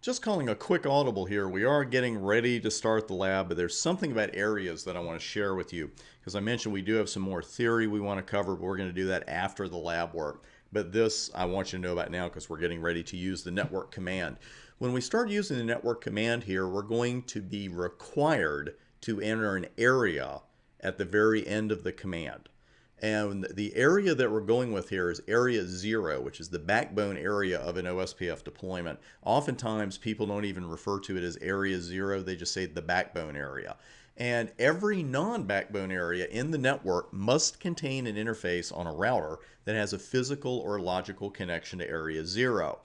Just calling a quick audible here. We are getting ready to start the lab, but there's something about areas that I want to share with you. Because I mentioned we do have some more theory we want to cover, but we're going to do that after the lab work. But this I want you to know about now because we're getting ready to use the network command. When we start using the network command here, we're going to be required to enter an area at the very end of the command. And the area that we're going with here is area 0, which is the backbone area of an OSPF deployment. Oftentimes, people don't even refer to it as area 0. They just say the backbone area. And every non-backbone area in the network must contain an interface on a router that has a physical or logical connection to area 0.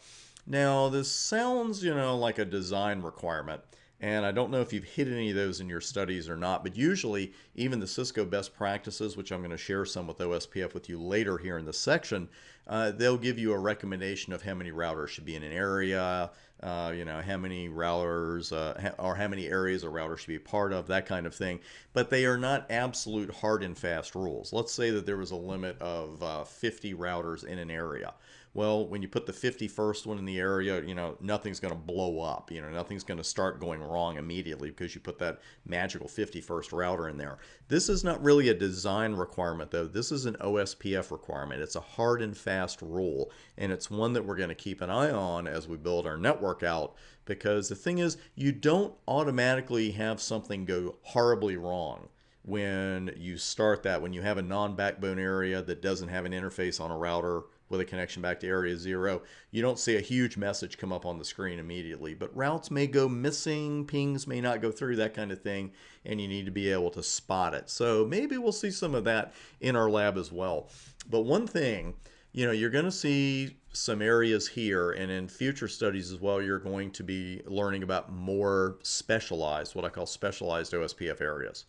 Now, this sounds, like a design requirement. And I don't know if you've hit any of those in your studies or not, but usually even the Cisco best practices, which I'm going to share some with OSPF with you later here in this section, they'll give you a recommendation of how many routers should be in an area, how many routers or how many areas a router should be a part of, that kind of thing. But they are not absolute hard and fast rules. Let's say that there was a limit of 50 routers in an area. Well, when you put the 51st one in the area, nothing's going to blow up. Nothing's going to start going wrong immediately because you put that magical 51st router in there. This is not really a design requirement, though. This is an OSPF requirement. It's a hard and fast rule, and it's one that we're going to keep an eye on as we build our network out, because the thing is, you don't automatically have something go horribly wrong when you start that, when you have a non-backbone area that doesn't have an interface on a router with a connection back to area 0, you don't see a huge message come up on the screen immediately. But routes may go missing, pings may not go through, that kind of thing, and you need to be able to spot it. So maybe we'll see some of that in our lab as well. But one thing, you're going to see some areas here, and in future studies as well, you're going to be learning about more specialized, what I call specialized OSPF areas.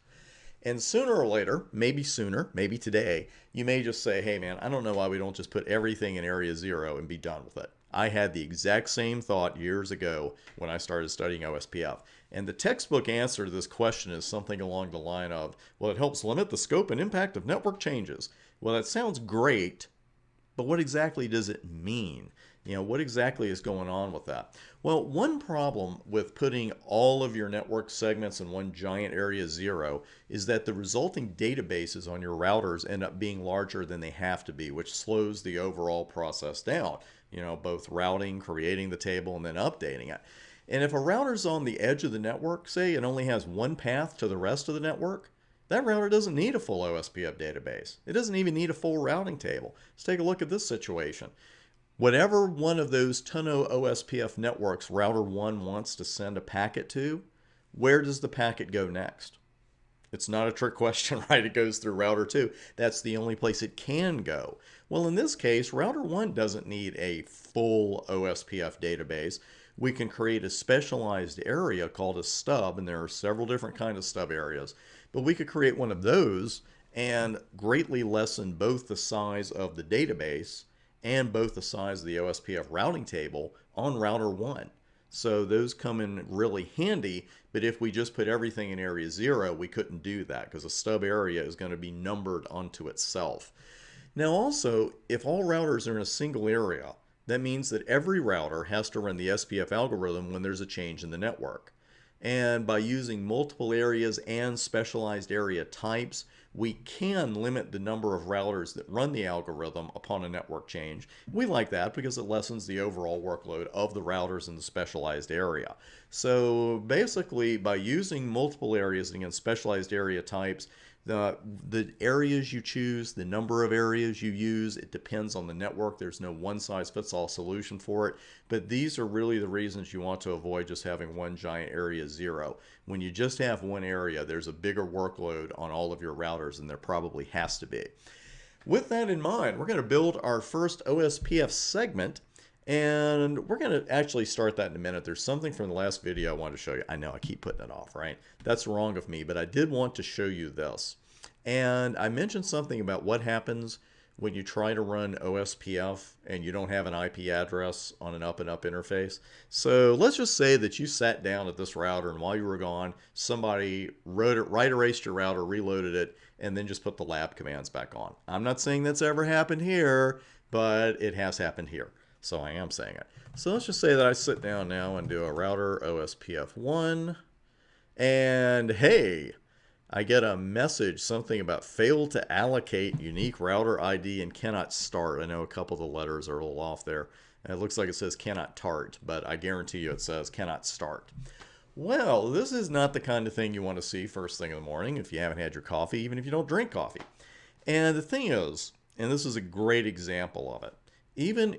And sooner or later, maybe sooner, maybe today, you may just say, hey man, I don't know why we don't just put everything in area 0 and be done with it. I had the exact same thought years ago when I started studying OSPF. And the textbook answer to this question is something along the line of, well, it helps limit the scope and impact of network changes. Well, that sounds great, but what exactly does it mean? What exactly is going on with that? Well, one problem with putting all of your network segments in one giant area 0 is that the resulting databases on your routers end up being larger than they have to be, which slows the overall process down. Both routing, creating the table, and then updating it. And if a router's on the edge of the network, say it only has one path to the rest of the network, that router doesn't need a full OSPF database. It doesn't even need a full routing table. Let's take a look at this situation. Whatever one of those Tonneau OSPF networks router 1 wants to send a packet to, where does the packet go next? It's not a trick question, right? It goes through router 2. That's the only place it can go. Well, in this case, router 1 doesn't need a full OSPF database. We can create a specialized area called a stub, and there are several different kinds of stub areas. But we could create one of those and greatly lessen both the size of the database and both the size of the OSPF routing table on router 1. So those come in really handy, but if we just put everything in area 0, we couldn't do that because a stub area is going to be numbered onto itself. Now also, if all routers are in a single area, that means that every router has to run the SPF algorithm when there's a change in the network. And by using multiple areas and specialized area types, we can limit the number of routers that run the algorithm upon a network change. We like that because it lessens the overall workload of the routers in the specialized area. So basically, by using multiple areas and again specialized area types, the areas you choose, the number of areas you use, it depends on the network. There's no one-size-fits-all solution for it, but these are really the reasons you want to avoid just having one giant area 0. When you just have one area, there's a bigger workload on all of your routers, and there probably has to be. With that in mind, we're going to build our first OSPF segment, and we're going to actually start that in a minute. There's something from the last video I wanted to show you. I know I keep putting it off, right? That's wrong of me, but I did want to show you this. And I mentioned something about what happens when you try to run OSPF and you don't have an IP address on an up and up interface. So let's just say that you sat down at this router and while you were gone, somebody right erased your router, reloaded it, and then just put the lab commands back on. I'm not saying that's ever happened here, but it has happened here. so I am saying it. So let's just say that I sit down now and do a router OSPF1, and hey, I get a message, something about failed to allocate unique router ID and cannot start. I know a couple of the letters are a little off there. And it looks like it says cannot tart, but I guarantee you it says cannot start. Well, this is not the kind of thing you want to see first thing in the morning if you haven't had your coffee, even if you don't drink coffee. And the thing is, and this is a great example of it, even,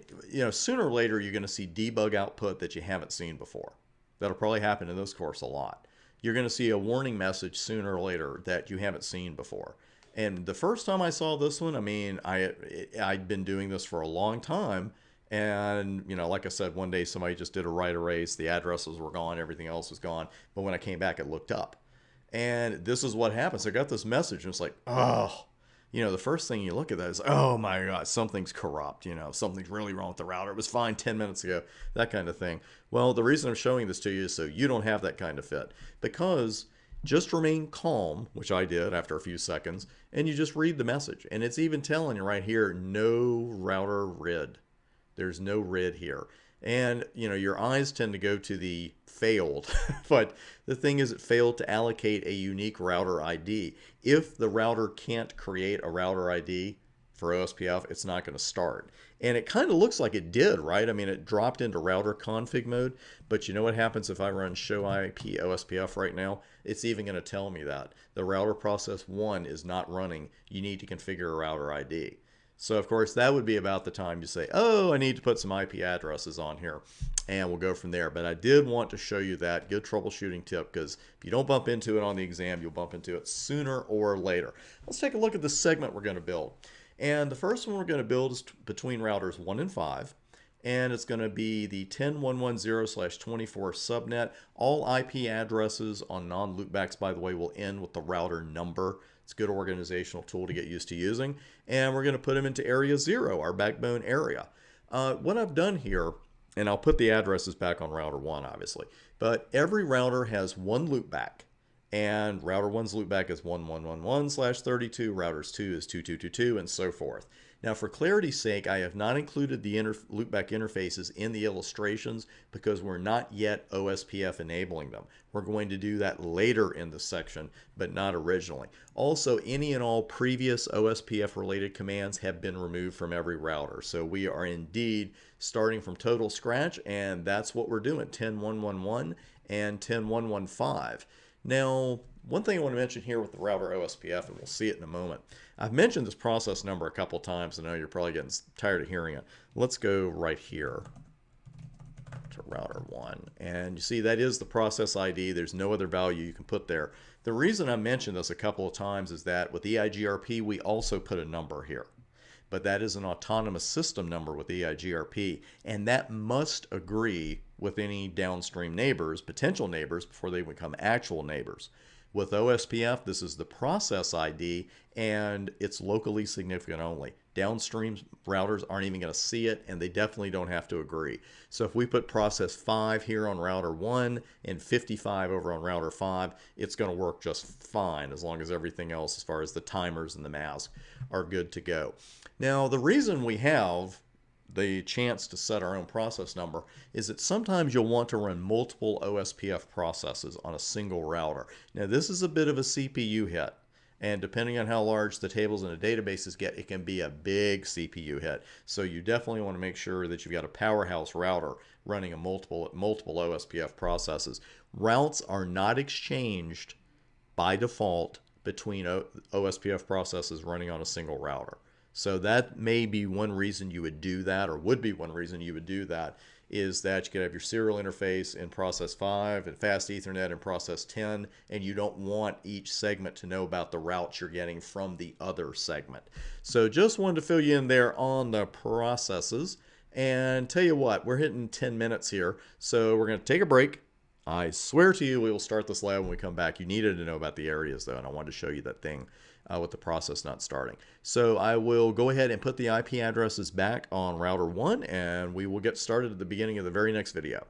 sooner or later you're going to see debug output that you haven't seen before. That'll probably happen in this course a lot. You're going to see a warning message sooner or later that you haven't seen before. And the first time I saw this one, I mean, I'd been doing this for a long time. And, like I said, one day somebody just did a write erase. The addresses were gone. Everything else was gone. But when I came back, it looked up. And this is what happens. I got this message and it's like, oh, the first thing you look at that is, oh my God, something's corrupt. Something's really wrong with the router. It was fine 10 minutes ago, that kind of thing. Well, the reason I'm showing this to you is so you don't have that kind of fit. Because just remain calm, which I did after a few seconds, and you just read the message. And it's even telling you right here, no router RID. There's no RID here. And, your eyes tend to go to the failed, but the thing is it failed to allocate a unique router ID. If the router can't create a router ID for OSPF, it's not going to start. And it kind of looks like it did, right? I mean, it dropped into router config mode, but you know what happens if I run show IP OSPF right now? It's even going to tell me that. The router process 1 is not running. You need to configure a router ID. So, of course, that would be about the time you say, oh, I need to put some IP addresses on here, and we'll go from there. But I did want to show you that good troubleshooting tip, because if you don't bump into it on the exam, you'll bump into it sooner or later. Let's take a look at the segment we're going to build. And the first one we're going to build is between routers 1 and 5. And it's going to be the 10.110/24 subnet. All IP addresses on non-loopbacks, by the way, will end with the router number. It's a good organizational tool to get used to using. And we're going to put them into area 0, our backbone area. What I've done here, and I'll put the addresses back on router 1, obviously, but every router has one loopback. And router 1's loopback is 1111/32, routers 2 is 2222, and so forth. Now, for clarity's sake, I have not included the loopback interfaces in the illustrations because we're not yet OSPF enabling them. We're going to do that later in the section, but not originally. Also, any and all previous OSPF related commands have been removed from every router. So we are indeed starting from total scratch, and that's what we're doing, 10.111 and 10.115. Now, one thing I want to mention here with the router OSPF, and we'll see it in a moment. I've mentioned this process number a couple times. I know you're probably getting tired of hearing it. Let's go right here to router 1. And you see that is the process ID. There's no other value you can put there. The reason I mentioned this a couple of times is that with EIGRP, we also put a number here. But that is an autonomous system number with EIGRP, and that must agree with any downstream neighbors, potential neighbors, before they become actual neighbors. With OSPF, this is the process ID, and it's locally significant only. Downstream routers aren't even going to see it, and they definitely don't have to agree. So if we put process 5 here on router 1 and 55 over on router 5, it's going to work just fine as long as everything else, as far as the timers and the mask, are good to go. Now, the reason we have the chance to set our own process number is that sometimes you'll want to run multiple OSPF processes on a single router. Now, this is a bit of a CPU hit, and depending on how large the tables and the databases get, it can be a big CPU hit. So you definitely want to make sure that you've got a powerhouse router running a multiple OSPF processes. Routes are not exchanged by default between OSPF processes running on a single router. So that may be one reason you would do that, or would be one reason you would do that, is that you could have your serial interface in process 5 and fast Ethernet in process 10, and you don't want each segment to know about the routes you're getting from the other segment. So just wanted to fill you in there on the processes. And tell you what, we're hitting 10 minutes here, so we're going to take a break. I swear to you, we will start this lab when we come back. You needed to know about the areas, though, and I wanted to show you that thing with the process not starting. So I will go ahead and put the IP addresses back on router 1, and we will get started at the beginning of the very next video.